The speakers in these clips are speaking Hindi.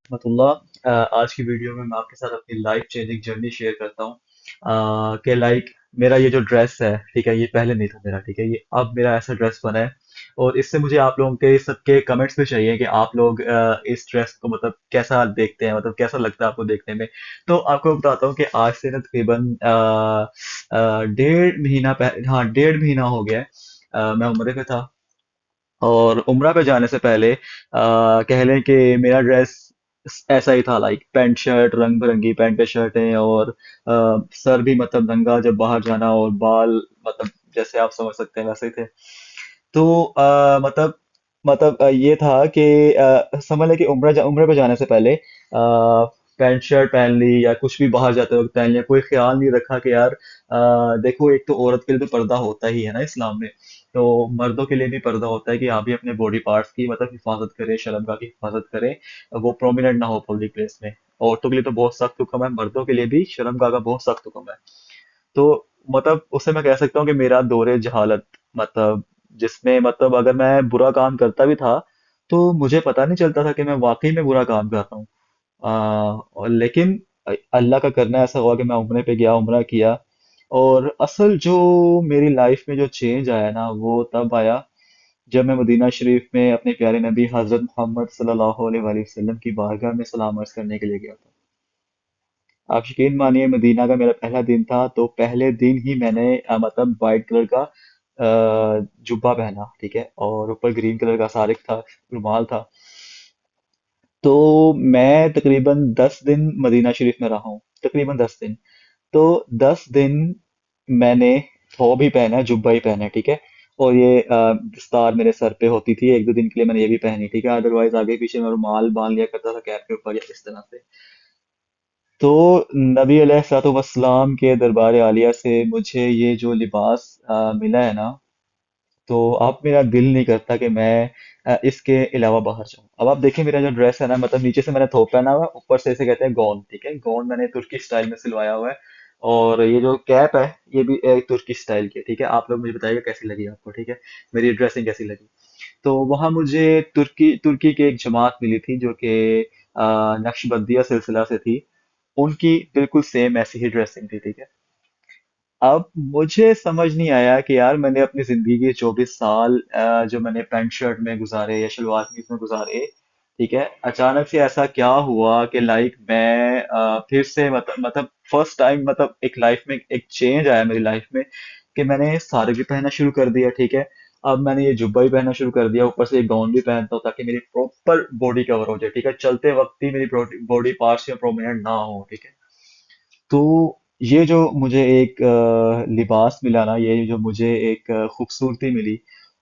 रहमतुल्लाह। आज की वीडियो में मैं आपके साथ अपनी लाइफ चेंजिंग जर्नी शेयर करता हूँ। कि लाइक मेरा ये जो ड्रेस है, ठीक है, ये पहले नहीं था मेरा, ठीक है, ये अब मेरा ऐसा ड्रेस बना है। और इससे मुझे आप लोगों के सबके कमेंट्स भी चाहिए कि आप लोग इस ड्रेस को मतलब कैसा देखते हैं, मतलब कैसा लगता है आपको देखने में। तो आपको बताता हूँ कि आज से ना तकरीबन 1.5 महीना हाँ, 1.5 महीना हो गया है। मैं उम्रे पे था, और उम्रा पे जाने से पहले कह लें कि मेरा ड्रेस ऐसा ही था, लाइक पैंट शर्ट, रंग बिरंगी पैंट शर्टें, और सर भी मतलब नंगा जब बाहर जाना, और बाल मतलब जैसे आप समझ सकते हैं वैसे ही थे। तो ये था कि समझ लें कि उम्र पे जाने से पहले पैंट शर्ट पहन ली, या कुछ भी बाहर जाते वक्त पहन लिया, कोई ख्याल नहीं रखा कि यार देखो, एक तो औरत के लिए तो पर्दा होता ही है ना इस्लाम में। तो मर्दों के लिए भी पर्दा होता है कि आप भी अपने बॉडी पार्ट्स की मतलब हिफाजत करें, शर्मगाह की हिफाजत करें, वो प्रोमिनेंट ना हो पब्लिक प्लेस में। औरतों के लिए तो बहुत सख्त हुक्म है, मर्दों के लिए भी शर्मगाह का बहुत सख्त हुक्म है। तो मतलब उससे मैं कह सकता हूँ कि मेरा दौरे जहालत, मतलब जिसमें मतलब अगर मैं बुरा काम करता भी था, तो मुझे पता नहीं चलता था कि मैं वाकई में बुरा काम कर रहा हूँ। और लेकिन अल्लाह का करना ऐसा हुआ कि मैं उम्रे पे गया, उम्रा किया। और असल जो मेरी लाइफ में जो चेंज आया ना, वो तब आया जब मैं मदीना शरीफ में अपने प्यारे नबी हजरत मोहम्मद सल्लल्लाहु अलैहि वसल्लम की बारगाह में सलाम अर्ज करने के लिए गया था। आप यकीन मानिए, मदीना का मेरा पहला दिन था, तो पहले दिन ही मैंने मतलब वाइट कलर का जुब्बा पहना, ठीक है, और ऊपर ग्रीन कलर का सारिक था, रुमाल था। तो मैं तकरीबन 10 दिन मदीना शरीफ में रहा हूँ, तकरीबन 10 दिन। तो 10 दिन मैंने थोब ही पहना है, जुब्बा ही पहना है, ठीक है। और ये दस्तार मेरे सर पे होती थी, 1-2 दिन के लिए मैंने ये भी पहनी, ठीक है। अदरवाइज आगे पीछे मैं रुमाल बांध लिया करता था कैप के ऊपर, या इस तरह से। तो नबी अलैहिस्सलाम के दरबार आलिया से मुझे ये जो लिबास मिला है ना, तो अब मेरा दिल नहीं करता कि मैं इसके अलावा बाहर जाऊं। अब आप देखिए, मेरा जो ड्रेस है ना, मतलब नीचे से मैंने थोप पहना हुआ है, ऊपर से इसे कहते हैं गौन, ठीक है। गौन मैंने तुर्की स्टाइल में सिलवाया हुआ है। और ये जो कैप है, ये भी तुर्की स्टाइल की है, ठीक है। आप लोग मुझे बताइएगा कैसी लगी आपको, ठीक है, मेरी ड्रेसिंग कैसी लगी। तो वहां मुझे तुर्की तुर्की की एक जमात मिली थी, जो कि नक्शबंदिया सिलसिला से थी। उनकी बिल्कुल सेम ऐसी ही ड्रेसिंग थी, ठीक है। अब मुझे समझ नहीं आया कि यार, मैंने अपनी जिंदगी के 24 साल जो मैंने पैंट शर्ट में गुजारे या शलवार कमीज में गुजारे, ठीक है, अचानक से ऐसा क्या हुआ कि लाइक मैं फिर से मतलब फर्स्ट टाइम, मतलब एक लाइफ में एक चेंज आया मेरी लाइफ में, कि मैंने साड़ी भी पहनना शुरू कर दिया, ठीक है। अब मैंने ये जुब्बा भी पहनना शुरू कर दिया, ऊपर से एक गाउन भी पहनता हूँ ताकि मेरी प्रॉपर बॉडी कवर हो जाए, ठीक है, चलते वक्त ही मेरी बॉडी पार्ट्स या प्रोमिनेंट ना हो, ठीक है। तो ये जो मुझे एक लिबास मिला ना, ये जो मुझे एक खूबसूरती मिली,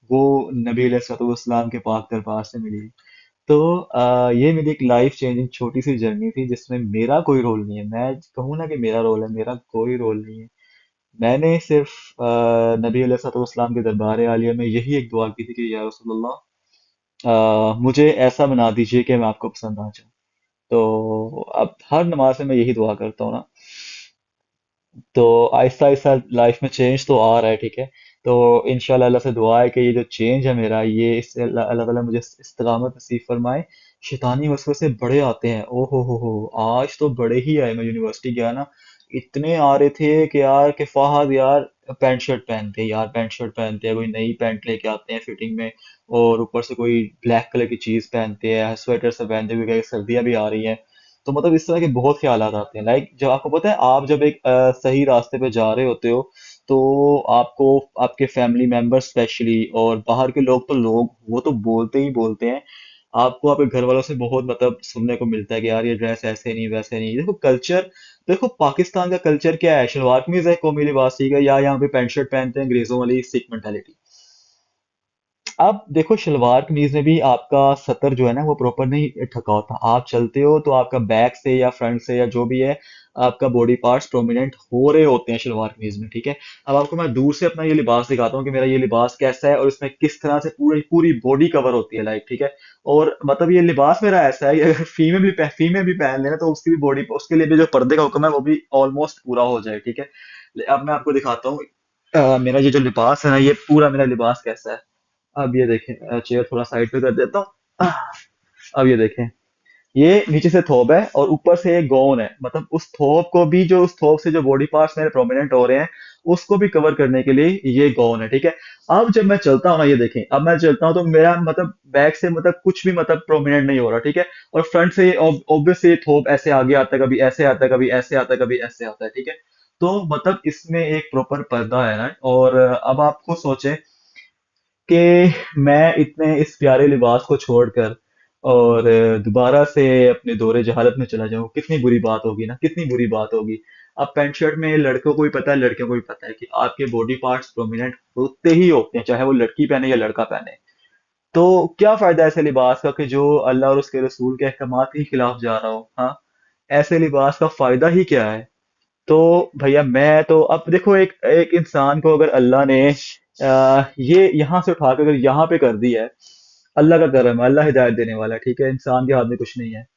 वो नबी अलैहिस्सलाम के पाक दरबार से मिली। तो ये मेरी एक लाइफ चेंजिंग छोटी सी जर्नी थी, जिसमें मेरा कोई रोल नहीं है। मैं कहूँ ना कि मेरा रोल है, मेरा कोई रोल नहीं है। मैंने सिर्फ नबी अलैहिस्सलाम के दरबार आलिया में यही एक दुआ की थी कि या रसूलल्लाह, मुझे ऐसा बना दीजिए कि मैं आपको पसंद आ जाऊं। तो अब हर नमाज में मैं यही दुआ करता हूँ ना। तो आहिस्ता आहिस्ता लाइफ में चेंज तो आ रहा है, ठीक है। तो इंशाल्लाह अल्लाह से दुआ है कि ये जो चेंज है मेरा, ये इससे अल्लाह अल्लाह ताला मुझे इस्तिकामत नसीब फरमाए। शैतानी वसवसे बड़े आते हैं, ओ हो, आज तो बड़े ही आए। मैं यूनिवर्सिटी गया ना, इतने आ रहे थे कि यार, कि फहद यार पैंट शर्ट पहनते हैं, यार पैंट शर्ट पहनते हैं, कोई नई पैंट लेके आते हैं फिटिंग में, और ऊपर से कोई ब्लैक कलर की चीज पहनते हैं, स्वेटर से पहनते हैं क्योंकि सर्दियां भी आ रही हैं। तो मतलब इस तरह के बहुत ख्यालात आते हैं। लाइक जब आपको पता है, आप जब एक सही रास्ते पे जा रहे होते हो, तो आपको आपके फैमिली मेंबर्स स्पेशली, और बाहर के लोग, तो लोग वो तो बोलते ही बोलते हैं। आपको आपके घर वालों से बहुत मतलब सुनने को मिलता है कि यार, ये ड्रेस ऐसे नहीं, वैसे नहीं। देखो कल्चर, देखो पाकिस्तान का कल्चर क्या है, शलवार कमीज है, कौमी लिबास, ठीक है, या यहाँ पे पैंट शर्ट पहनते हैं, अंग्रेजों वाली सिख मेंटालिटी। अब देखो, शलवार कमीज में भी आपका सतर जो है ना, वो प्रॉपर नहीं ढका होता। आप चलते हो तो आपका बैक से या फ्रंट से या जो भी है, आपका बॉडी पार्ट्स प्रोमिनेंट हो रहे होते हैं शलवार कमीज में, ठीक है। अब आपको मैं दूर से अपना ये लिबास दिखाता हूँ कि मेरा ये लिबास कैसा है, और इसमें किस तरह से पूरी पूरी बॉडी कवर होती है, लाइक, ठीक है। और मतलब ये लिबास मेरा ऐसा है कि अगर फीमेल भी पहन लेना, तो उसकी भी बॉडी, उसके लिए भी जो पर्दे का हुक्म है, वो भी ऑलमोस्ट पूरा हो जाए, ठीक है। अब मैं आपको दिखाता हूँ मेरा ये जो लिबास है ना, ये पूरा मेरा लिबास कैसा है। अब ये देखें, चेयर थोड़ा साइड पे कर देता हूँ। अब ये देखें, ये नीचे से थोप है और ऊपर से एक गौन है, मतलब उस थोप को भी, जो उस थोप से जो बॉडी पार्ट्स मेरे प्रोमिनेंट हो रहे हैं उसको भी कवर करने के लिए ये गौन है, ठीक है। अब जब मैं चलता हूँ ना, ये देखें, अब मैं चलता हूँ तो मेरा मतलब बैक से मतलब कुछ भी मतलब प्रोमिनेंट नहीं हो रहा, ठीक है। और फ्रंट से ऑब्वियस से थोप ऐसे आगे आता है, कभी ऐसे आता है, कभी ऐसे आता है, कभी ऐसे आता है, ठीक है। तो मतलब इसमें एक प्रॉपर पर्दा है ना। और अब आपको सोचें कि मैं इतने इस प्यारे लिबास को छोड़कर और दोबारा से अपने दौरे जहालत में चला जाऊं, कितनी बुरी बात होगी ना, कितनी बुरी बात होगी। अब पैंट शर्ट में लड़कों को भी पता है, लड़कियों को भी पता है कि आपके बॉडी पार्ट्स प्रोमिनेंट होते ही होते हैं, चाहे वो लड़की पहने या लड़का पहने। तो क्या फायदा ऐसे लिबास का कि जो अल्लाह और उसके रसूल के अहकामात के खिलाफ जा रहा हो। हाँ, ऐसे लिबास का फायदा ही क्या है। तो भैया मैं तो अब देखो, एक एक इंसान को अगर अल्लाह ने ये यहाँ से उठा के अगर यहाँ पे कर दिया है, अल्लाह का करम है, अल्लाह हिदायत देने वाला है, ठीक है, इंसान के हाथ में कुछ नहीं है।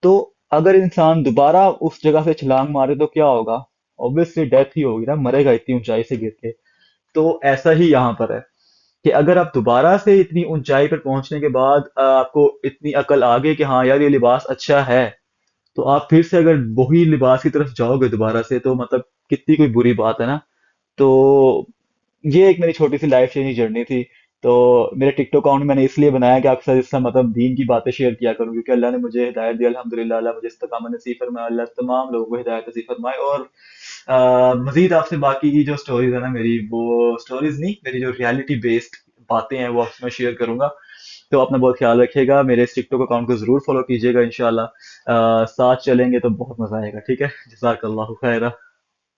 तो अगर इंसान दोबारा उस जगह से छलांग मारे तो क्या होगा? ऑब्वियसली डेथ ही होगी ना, मरेगा इतनी ऊंचाई से गिर के। तो ऐसा ही यहाँ पर है कि अगर आप दोबारा से इतनी ऊंचाई पर पहुंचने के बाद आपको इतनी अकल आ गई कि हाँ यार ये लिबास अच्छा है, तो आप फिर से अगर वही लिबास की तरफ जाओगे दोबारा से, तो मतलब कितनी कोई बुरी बात है ना। तो ये एक मेरी छोटी सी लाइफ चेंजिंग जर्नी थी। तो मेरे टिकटॉक अकाउंट मैंने इसलिए बनाया कि आपके साथ इसका मतलब दीन की बातें शेयर किया करूं, क्योंकि अल्लाह ने मुझे हिदायत दी, अल्हम्दुलिल्लाह। अल्लाह मुझे इस्तिकामत नसीब फरमाए, अल्लाह तमाम लोगों को हिदायत नसीब फरमाए। और मजीद आपसे बाकी की जो स्टोरीज है ना मेरी, वो स्टोरीज नहीं, मेरी जो रियलिटी बेस्ड बातें हैं वो आपसे मैं शेयर करूंगा। तो अपना बहुत ख्याल रखिएगा, मेरे इस टिकटॉक अकाउंट को जरूर फॉलो कीजिएगा इंशाल्लाह। साथ चलेंगे तो बहुत मजा आएगा, ठीक है। जज़ाकल्लाहु खैरा।